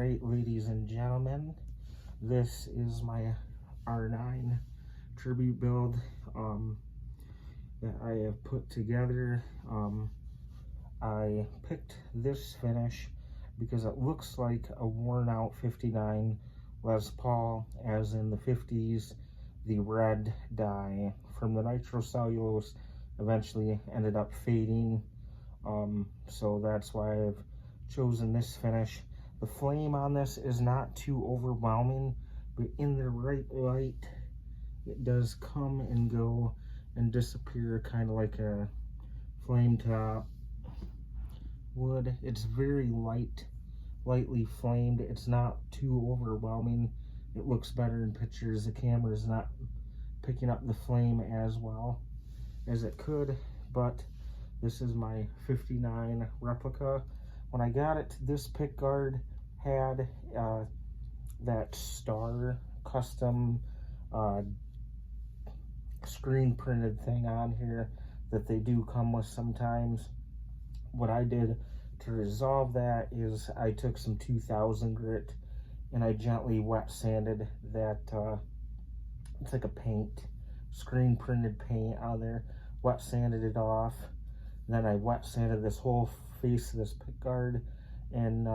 Alright, ladies and gentlemen, this is my R9 tribute build that I have put together. I picked this finish because it looks like a worn out 59 Les Paul, as in the 50s. The red dye from the nitrocellulose eventually ended up fading, so that's why I've chosen this finish. The flame on this is not too overwhelming, but in the right light it does come and go and disappear, kind of like a flame top would. It's very lightly flamed. It's not too overwhelming. It looks better in pictures. The camera is not picking up the flame as well as it could, but this is my 59 Replica. When I got it, this pick guard had that star custom screen printed thing on here that they do come with sometimes. What I did to resolve that is I took some 2000 grit and I gently wet sanded that. It's like a paint, screen printed paint out there. Wet sanded it off. Then I wet sanded this whole face of this pick guard and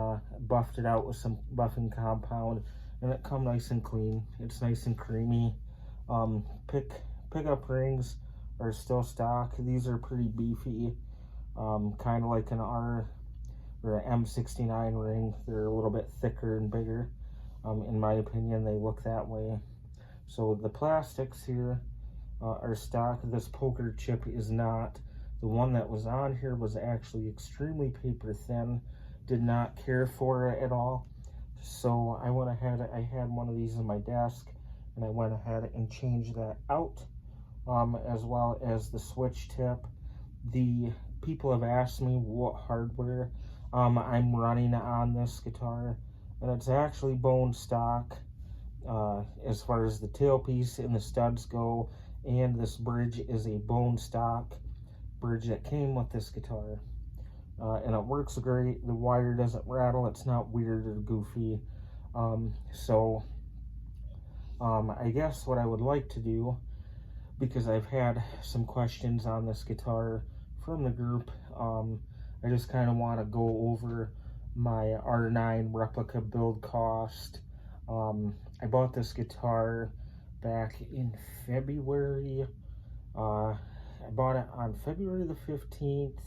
buffed it out with some buffing compound, and it come nice and clean. It's nice and creamy. Pickup rings are still stock. These are pretty beefy, kind of like an R or an M69 ring. They're a little bit thicker and bigger. In my opinion, they look that way. So the plastics here are stock. This poker chip is not. The one that was on here was actually extremely paper thin. Did not care for it at all. So I went ahead, I had one of these in my desk, and I went ahead and changed that out, as well as the switch tip. The people have asked me what hardware I'm running on this guitar, and it's actually bone stock as far as the tailpiece and the studs go, and this bridge is a bone stock bridge that came with this guitar, and it works great. The wire doesn't rattle. It's not weird or goofy. I guess what I would like to do, because I've had some questions on this guitar from the group, I just kind of want to go over my R9 Replica build cost. I bought this guitar back in February. I bought it on February the 15th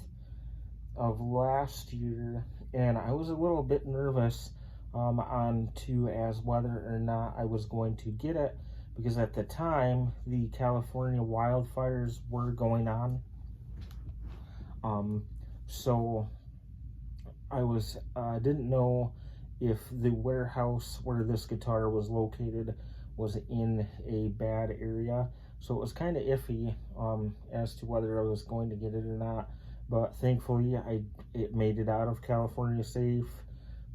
of last year, and I was a little bit nervous as whether or not I was going to get it, because at the time the California wildfires were going on. So I didn't know if the warehouse where this guitar was located was in a bad area. So it was kind of iffy as to whether I was going to get it or not. But thankfully, it made it out of California safe.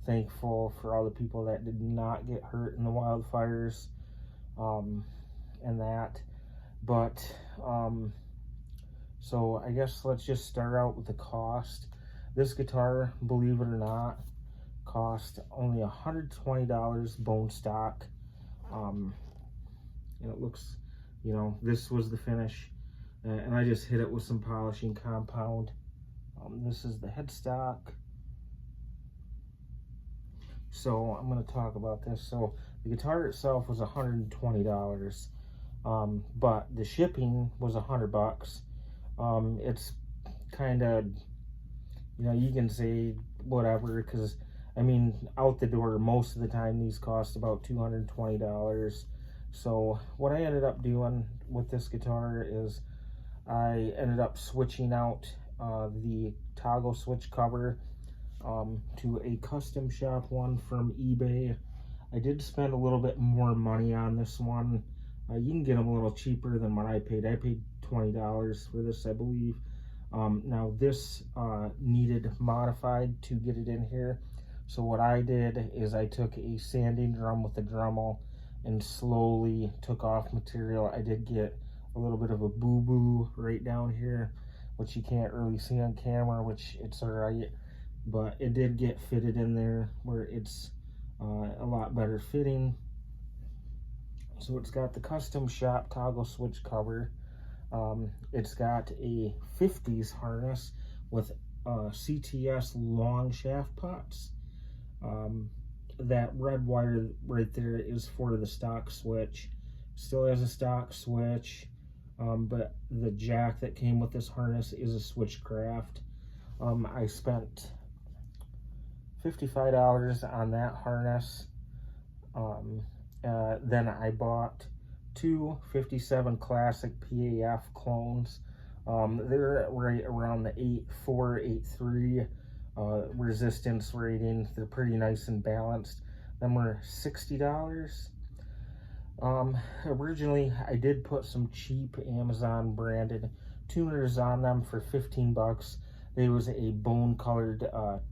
Thankful for all the people that did not get hurt in the wildfires and that. But, so I guess let's just start out with the cost. This guitar, believe it or not, cost only $120 bone stock. And it looks, you know, this was the finish, and I just hit it with some polishing compound. This is the headstock. So I'm going to talk about this. So the guitar itself was $120, but the shipping was $100. It's kind of, you know, you can say whatever, because I mean, out the door, most of the time these cost about $220. So what I ended up doing with this guitar is I ended up switching out the toggle switch cover to a custom shop one from eBay. I did spend a little bit more money on this one. You can get them a little cheaper than what I paid. I paid $20 for this, I believe. Now this needed modified to get it in here. So what I did is I took a sanding drum with a Dremel and slowly took off material. I did get a little bit of a boo-boo right down here, which you can't really see on camera, which it's alright, but it did get fitted in there where it's a lot better fitting. So it's got the custom shop toggle switch cover. It's got a 50s harness with CTS long shaft pots. That red wire right there is for the stock switch. Still has a stock switch, but the jack that came with this harness is a Switchcraft. I spent $55 on that harness. Then I bought two 57 Classic PAF clones. They're right around the 8.4, 8.3 resistance rating. They're pretty nice and balanced. Them were $60. Originally, I did put some cheap Amazon branded tuners on them for 15 bucks. There was a bone colored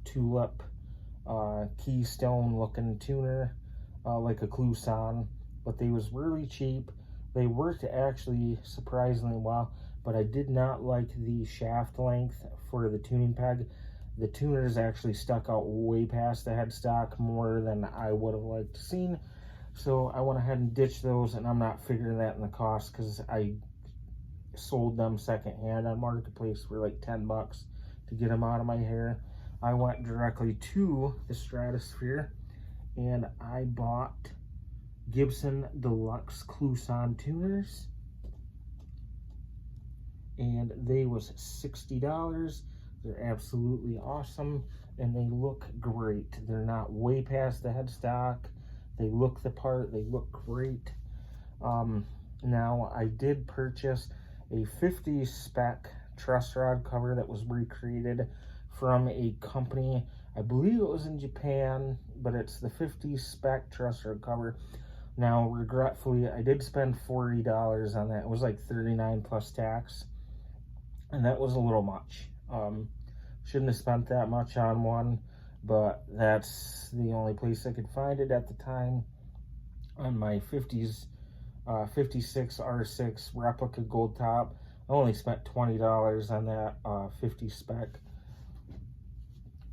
tulip keystone looking tuner, like a Chibson, but they was really cheap. They worked actually surprisingly well, but I did not like the shaft length for the tuning peg. The tuners actually stuck out way past the headstock more than I would have liked to seen. So I went ahead and ditched those, and I'm not figuring that in the cost because I sold them secondhand on Marketplace for like 10 bucks to get them out of my hair. I went directly to the Stratosphere and I bought Gibson Deluxe Cluson tuners, and they was $60. They're absolutely awesome and they look great. They're not way past the headstock. They look the part, they look great. Now I did purchase a 50 spec truss rod cover that was recreated from a company, I believe it was in Japan, but it's the 50 spec truss rod cover. Now, regretfully, I did spend $40 on that. It was like $39 plus tax, and that was a little much. Shouldn't have spent that much on one, but that's the only place I could find it at the time. On my 56 R6 Replica gold top, I only spent $20 on that 50 spec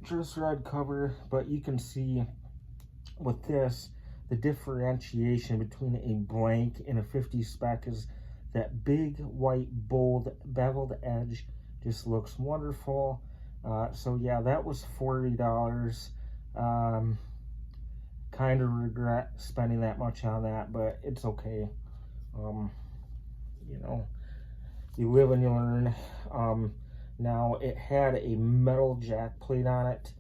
truss rod cover, but you can see with this, the differentiation between a blank and a 50 spec is that big, white, bold, beveled edge just looks wonderful. So yeah, that was $40. Kind of regret spending that much on that, but it's okay. You know, you live and you learn. Now, it had a metal jack plate on it,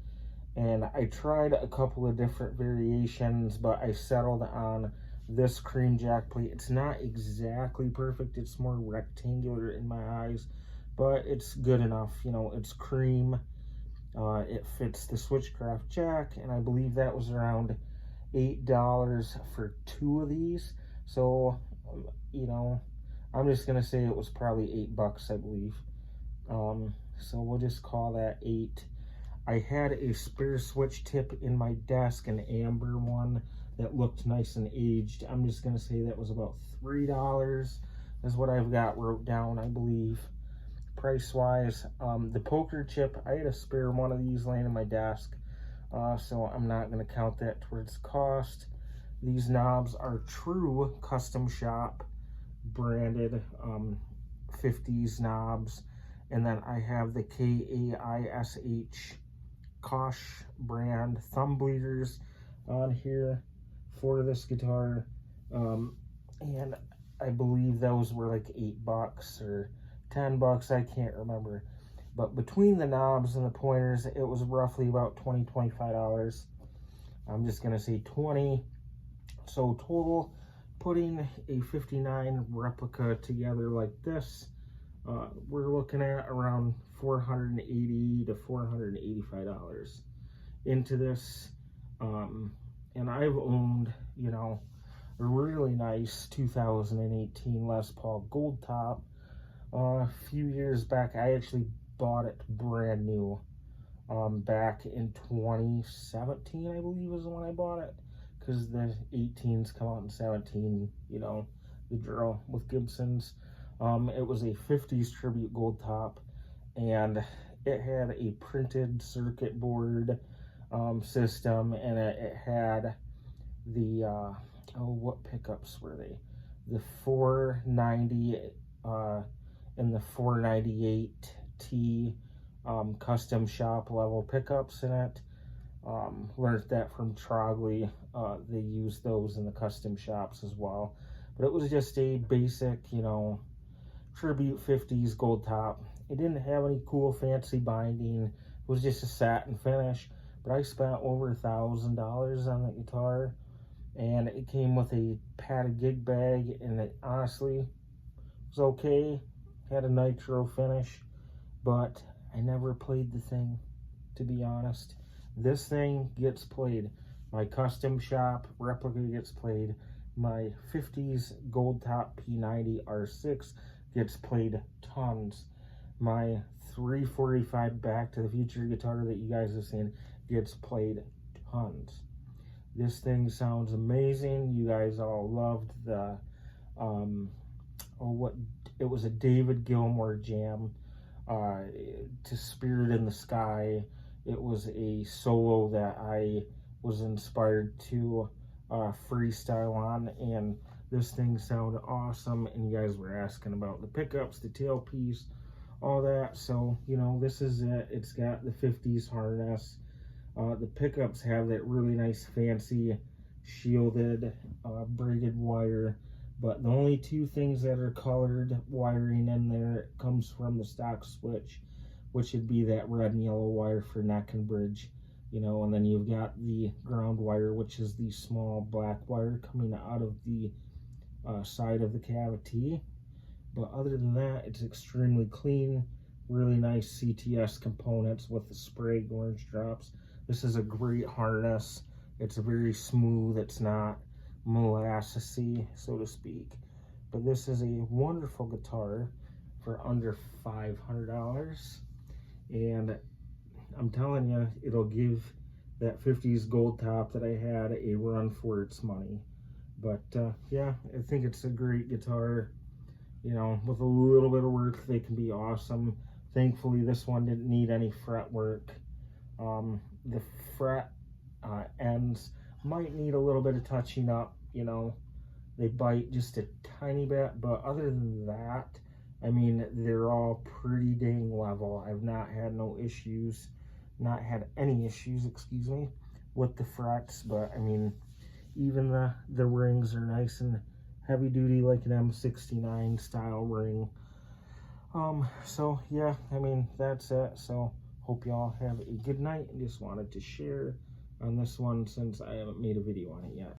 and I tried a couple of different variations, but I settled on this cream jack plate. It's not exactly perfect. It's more rectangular in my eyes, but it's good enough. You know, it's cream. It fits the Switchcraft jack, and I believe that was around $8 for two of these. So, you know, I'm just going to say it was probably $8, I believe. So we'll just call that 8. I had a spare switch tip in my desk, an amber one that looked nice and aged. I'm just going to say that was about $3 is what I've got wrote down, I believe, price-wise. The poker chip, I had a spare one of these laying in my desk, so I'm not going to count that towards cost. These knobs are true custom shop branded 50s knobs. And then I have the KAISH Kosh brand thumb bleeders on here for this guitar. And I believe those were like $8 or $10, I can't remember. But between the knobs and the pointers, it was roughly about $20, $25. I'm just gonna say 20. So total, putting a 59 Replica together like this, we're looking at around $480 to $485 into this. And I've owned, you know, a really nice 2018 Les Paul Gold Top. A few years back, I actually bought it brand new. Back in 2017, I believe was when I bought it, because the 18s come out in 17, you know, the drill with Gibsons. It was a 50s tribute gold top, and it had a printed circuit board, system, and it had the what pickups were they? The 490 and the 498T custom shop level pickups in it. Learned that from Trogley. They use those in the custom shops as well. But it was just a basic, you know, Tribute 50s gold top. It didn't have any cool fancy binding. It was just a satin finish. But I spent over $1,000 on the guitar, and it came with a padded gig bag, and it honestly was okay. Had a nitro finish, but I never played the thing, to be honest. This thing gets played. My custom shop Replica gets played. My 50s gold top P90 R6 gets played tons. My 345 Back to the Future guitar that you guys have seen gets played tons. This thing sounds amazing. You guys all loved the it was a David Gilmour jam, to Spirit in the Sky. It was a solo that I was inspired to freestyle on, and this thing sounded awesome. And you guys were asking about the pickups, the tailpiece, all that. So, you know, this is it. It's got the 50s harness. The pickups have that really nice fancy shielded braided wire, but the only two things that are colored wiring in there comes from the stock switch, which would be that red and yellow wire for neck and bridge, you know, and then you've got the ground wire, which is the small black wire coming out of the side of the cavity. But other than that, it's extremely clean, really nice CTS components with the spray orange drops. This is a great harness. It's very smooth. It's not molassesy, so to speak. But this is a wonderful guitar for under $500. And I'm telling you, it'll give that 50s gold top that I had a run for its money. But yeah, I think it's a great guitar. You know, with a little bit of work, they can be awesome. Thankfully, this one didn't need any fret work. The fret ends might need a little bit of touching up, you know. They bite just a tiny bit, but other than that, I mean, they're all pretty dang level. I've not had any issues, excuse me, with the frets. But I mean, even the rings are nice and heavy duty, like an M69 style ring. So yeah, I mean, that's it. So hope y'all have a good night, and just wanted to share on this one since I haven't made a video on it yet.